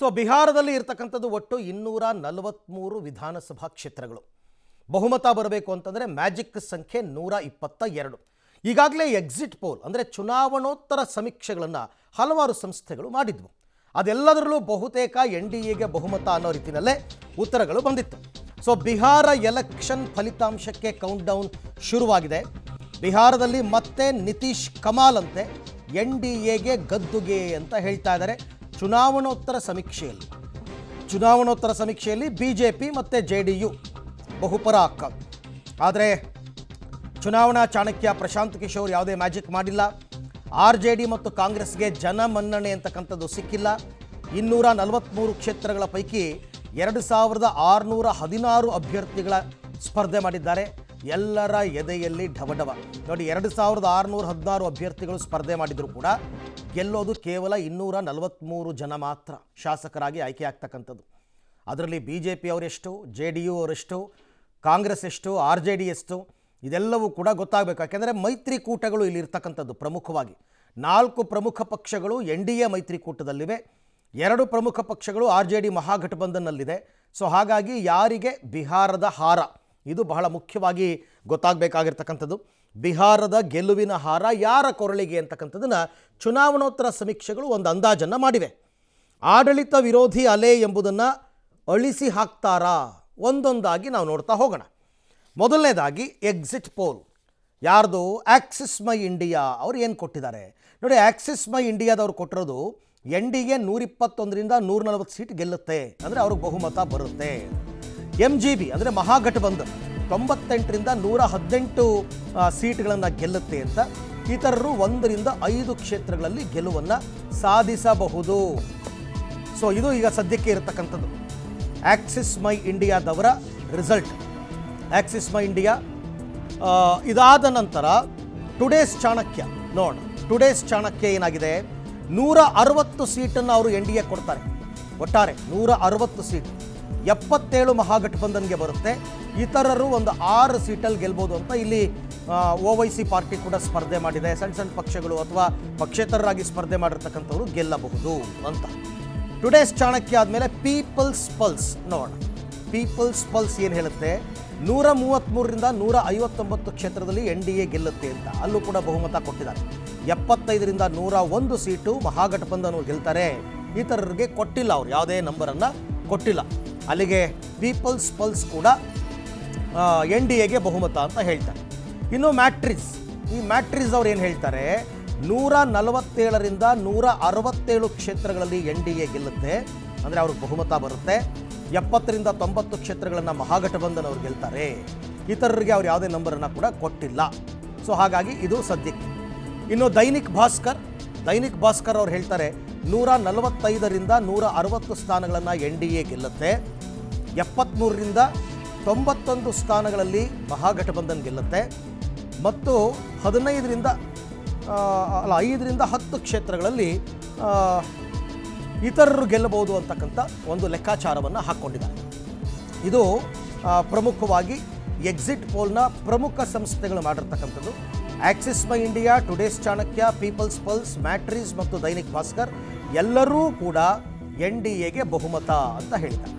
So ಬಿಹಾರದಲ್ಲಿ ಇರತಕ್ಕಂಥದ್ದು ಒಟ್ಟು 243 ವಿಧಾನಸಭಾ ಕ್ಷೇತ್ರಗಳು. ಬಹುಮತ ಬರಬೇಕು ಅಂತಂದರೆ ಮ್ಯಾಜಿಕ್ ಸಂಖ್ಯೆ 122. ಈಗಾಗಲೇ ಎಕ್ಸಿಟ್ ಪೋಲ್ ಅಂದರೆ ಚುನಾವಣೋತ್ತರ ಸಮೀಕ್ಷೆಗಳನ್ನು ಹಲವಾರು ಸಂಸ್ಥೆಗಳು ಮಾಡಿದ್ವು. ಅದೆಲ್ಲದರಲ್ಲೂ ಬಹುತೇಕ NDAಗೆ ಬಹುಮತ ಅನ್ನೋ ರೀತಿಯಲ್ಲೇ ಉತ್ತರಗಳು ಬಂದಿತ್ತು. ಸೊ ಬಿಹಾರ ಎಲೆಕ್ಷನ್ ಫಲಿತಾಂಶಕ್ಕೆ ಕೌಂಟ್ ಡೌನ್ ಶುರುವಾಗಿದೆ. ಬಿಹಾರದಲ್ಲಿ ಮತ್ತೆ ನಿತೀಶ್ ಕಮಾಲ್ ಅಂತೆ NDAಗೆ ಗದ್ದುಗೆ ಅಂತ ಹೇಳ್ತಾ ಇದ್ದಾರೆ. ಚುನಾವಣೋತ್ತರ ಸಮೀಕ್ಷೆಯಲ್ಲಿ BJP ಮತ್ತು JDU ಬಹುಪರ ಅಕ್ಕ. ಆದರೆ ಚುನಾವಣಾ ಚಾಣಕ್ಯ ಪ್ರಶಾಂತ್ ಕಿಶೋರ್ ಯಾವುದೇ ಮ್ಯಾಜಿಕ್ ಮಾಡಿಲ್ಲ. RJD ಮತ್ತು ಕಾಂಗ್ರೆಸ್ಗೆ ಜನಮನ್ನಣೆ ಅಂತಕ್ಕಂಥದ್ದು ಸಿಕ್ಕಿಲ್ಲ. 243 ಕ್ಷೇತ್ರಗಳ ಪೈಕಿ 2616 ಅಭ್ಯರ್ಥಿಗಳ ಸ್ಪರ್ಧೆ ಮಾಡಿದ್ದಾರೆ. ಎಲ್ಲರ ಎದೆಯಲ್ಲಿ ಢವಢವ ನೋಡಿ. 2616 ಅಭ್ಯರ್ಥಿಗಳು ಸ್ಪರ್ಧೆ ಮಾಡಿದರೂ ಕೂಡ ಗೆಲ್ಲೋದು ಕೇವಲ 243 ಜನ ಮಾತ್ರ ಶಾಸಕರಾಗಿ ಆಯ್ಕೆ ಆಗ್ತಕ್ಕಂಥದ್ದು. ಅದರಲ್ಲಿ BJP ಅವರೆಷ್ಟು, JDU ಅವರೆಷ್ಟು, ಕಾಂಗ್ರೆಸ್ ಎಷ್ಟು, RJD ಎಷ್ಟು, ಇದೆಲ್ಲವೂ ಕೂಡ ಗೊತ್ತಾಗಬೇಕು. ಯಾಕೆಂದರೆ ಮೈತ್ರಿಕೂಟಗಳು ಇಲ್ಲಿರ್ತಕ್ಕಂಥದ್ದು ಪ್ರಮುಖವಾಗಿ 4 ಪ್ರಮುಖ ಪಕ್ಷಗಳು NDA ಮೈತ್ರಿಕೂಟದಲ್ಲಿವೆ, 2 ಪ್ರಮುಖ ಪಕ್ಷಗಳು RJD ಮಹಾಗಠಬಂಧನ್ನಲ್ಲಿದೆ. ಸೊ ಹಾಗಾಗಿ ಯಾರಿಗೆ ಬಿಹಾರದ ಹಾರ, ಇದು ಬಹಳ ಮುಖ್ಯವಾಗಿ ಗೊತ್ತಾಗಬೇಕಾಗಿರ್ತಕ್ಕಂಥದ್ದು. ಬಿಹಾರದ ಗೆಲುವಿನ ಹಾರ ಯಾರ ಕೊರಳಿಗೆ ಅಂತಕ್ಕಂಥದ್ದನ್ನು ಚುನಾವಣೋತ್ತರ ಸಮೀಕ್ಷೆಗಳು ಒಂದು ಅಂದಾಜನ್ನು ಮಾಡಿವೆ. ಆಡಳಿತ ವಿರೋಧಿ ಅಲೆ ಎಂಬುದನ್ನು ಅಳಿಸಿ ಹಾಕ್ತಾರಾ ಒಂದೊಂದಾಗಿ ನಾವು ನೋಡ್ತಾ ಹೋಗೋಣ. ಮೊದಲನೇದಾಗಿ ಎಕ್ಸಿಟ್ ಪೋಲ್ ಯಾರ್ದು? ಆಕ್ಸಿಸ್ ಮೈ ಇಂಡಿಯಾ ಅವರು ಏನು ಕೊಟ್ಟಿದ್ದಾರೆ ನೋಡಿ. ಆಕ್ಸಿಸ್ ಮೈ ಇಂಡಿಯಾದವ್ರು ಕೊಟ್ಟಿರೋದು NDA 121ರಿಂದ 140 ಸೀಟ್ ಗೆಲ್ಲುತ್ತೆ, ಅಂದರೆ ಅವ್ರಿಗೆ ಬಹುಮತ ಬರುತ್ತೆ. MGB ಅಂದರೆ ಮಹಾಗಠಬಂಧನ್ 98ರಿಂದ 118 ಸೀಟ್ಗಳನ್ನು ಗೆಲ್ಲುತ್ತೆ ಅಂತ. ಇತರರು 1ರಿಂದ 5 ಕ್ಷೇತ್ರಗಳಲ್ಲಿ ಗೆಲುವನ್ನು ಸಾಧಿಸಬಹುದು. ಸೊ ಇದು ಈಗ ಸದ್ಯಕ್ಕೆ ಇರತಕ್ಕಂಥದ್ದು Axis my ಇಂಡಿಯಾದವರ result. Axis My India ಇದಾದ ನಂತರ ಟುಡೇಸ್ ಚಾಣಕ್ಯ ನೋಡ. ಟುಡೇಸ್ ಚಾಣಕ್ಯ ಏನಾಗಿದೆ, 160 ಸೀಟನ್ನು ಅವರು NDA ಕೊಡ್ತಾರೆ. ಒಟ್ಟಾರೆ 160 ಸೀಟ್, 77 ಮಹಾಗಠಬಂಧನ್ಗೆ ಬರುತ್ತೆ. ಇತರರು ಒಂದು 6 ಸೀಟಲ್ಲಿ ಗೆಲ್ಬೋದು ಅಂತ. ಇಲ್ಲಿ OYC ಪಾರ್ಟಿ ಕೂಡ ಸ್ಪರ್ಧೆ ಮಾಡಿದೆ. ಸಣ್ಣ ಪಕ್ಷಗಳು ಅಥವಾ ಪಕ್ಷೇತರರಾಗಿ ಸ್ಪರ್ಧೆ ಮಾಡಿರ್ತಕ್ಕಂಥವ್ರು ಗೆಲ್ಲಬಹುದು ಅಂತ. ಟುಡೇಸ್ ಚಾಣಕ್ಯ ಆದಮೇಲೆ ಪೀಪಲ್ಸ್ ಪಲ್ಸ್ ನೋಡೋಣ. ಪೀಪಲ್ಸ್ ಪಲ್ಸ್ ಏನು ಹೇಳುತ್ತೆ, 133ರಿಂದ 159 ಕ್ಷೇತ್ರದಲ್ಲಿ NDA ಗೆಲ್ಲುತ್ತೆ ಅಂತ. ಅಲ್ಲೂ ಕೂಡ ಬಹುಮತ ಕೊಟ್ಟಿದ್ದಾರೆ. 75ರಿಂದ 101 ಸೀಟು ಮಹಾಗಠಬಂಧನ್ ಗೆಲ್ತಾರೆ. ಇತರರಿಗೆ ಕೊಟ್ಟಿಲ್ಲ, ಅವರು ಯಾವುದೇ ನಂಬರನ್ನು ಕೊಟ್ಟಿಲ್ಲ. ಅಲ್ಲಿಗೆ ಪೀಪಲ್ಸ್ ಪಲ್ಸ್ ಕೂಡ NDAಗೆ ಬಹುಮತ ಅಂತ ಹೇಳ್ತಾರೆ. ಇನ್ನು ಮ್ಯಾಟ್ರಿಸ್, ಈ ಮ್ಯಾಟ್ರಿಸ್ ಅವ್ರು ಏನು ಹೇಳ್ತಾರೆ, 147ರಿಂದ 167 ಕ್ಷೇತ್ರಗಳಲ್ಲಿ NDA ಗೆಲ್ಲುತ್ತೆ, ಅಂದರೆ ಅವ್ರಿಗೆ ಬಹುಮತ ಬರುತ್ತೆ. 70ರಿಂದ 90 ಕ್ಷೇತ್ರಗಳನ್ನು ಮಹಾಗಠಬಂಧನ್ ಅವ್ರು ಗೆಲ್ತಾರೆ. ಇತರರಿಗೆ ಅವ್ರು ಯಾವುದೇ ನಂಬರನ್ನು ಕೂಡ ಕೊಟ್ಟಿಲ್ಲ. ಸೊ ಹಾಗಾಗಿ ಇದು ಸದ್ಯಕ್ಕೆ. ಇನ್ನು ದೈನಿಕ್ ಭಾಸ್ಕರ್ ಅವ್ರು ಹೇಳ್ತಾರೆ 145ರಿಂದ 160 ಸ್ಥಾನಗಳನ್ನು NDA ಗೆಲ್ಲುತ್ತೆ. 73ರಿಂದ 91 ಸ್ಥಾನಗಳಲ್ಲಿ ಮಹಾಗಠಬಂಧನ್ ಗೆಲ್ಲುತ್ತೆ. ಮತ್ತು 5ರಿಂದ 10 ಕ್ಷೇತ್ರಗಳಲ್ಲಿ ಇತರರು ಗೆಲ್ಲಬಹುದು ಅಂತಕ್ಕಂಥ ಒಂದು ಲೆಕ್ಕಾಚಾರವನ್ನು ಹಾಕ್ಕೊಂಡಿದ್ದಾರೆ. ಇದು ಪ್ರಮುಖವಾಗಿ ಎಕ್ಸಿಟ್ ಪೋಲ್ನ ಪ್ರಮುಖ ಸಂಸ್ಥೆಗಳು ಮಾಡಿರ್ತಕ್ಕಂಥದ್ದು. Axis My India, Today's Chanakya, People's Pulse, Matrize ಮತ್ತು ದೈನಿಕ್ ಭಾಸ್ಕರ್ ಎಲ್ಲರೂ ಕೂಡ NDAಗೆ ಬಹುಮತ ಅಂತ ಹೇಳಿದ್ದಾರೆ.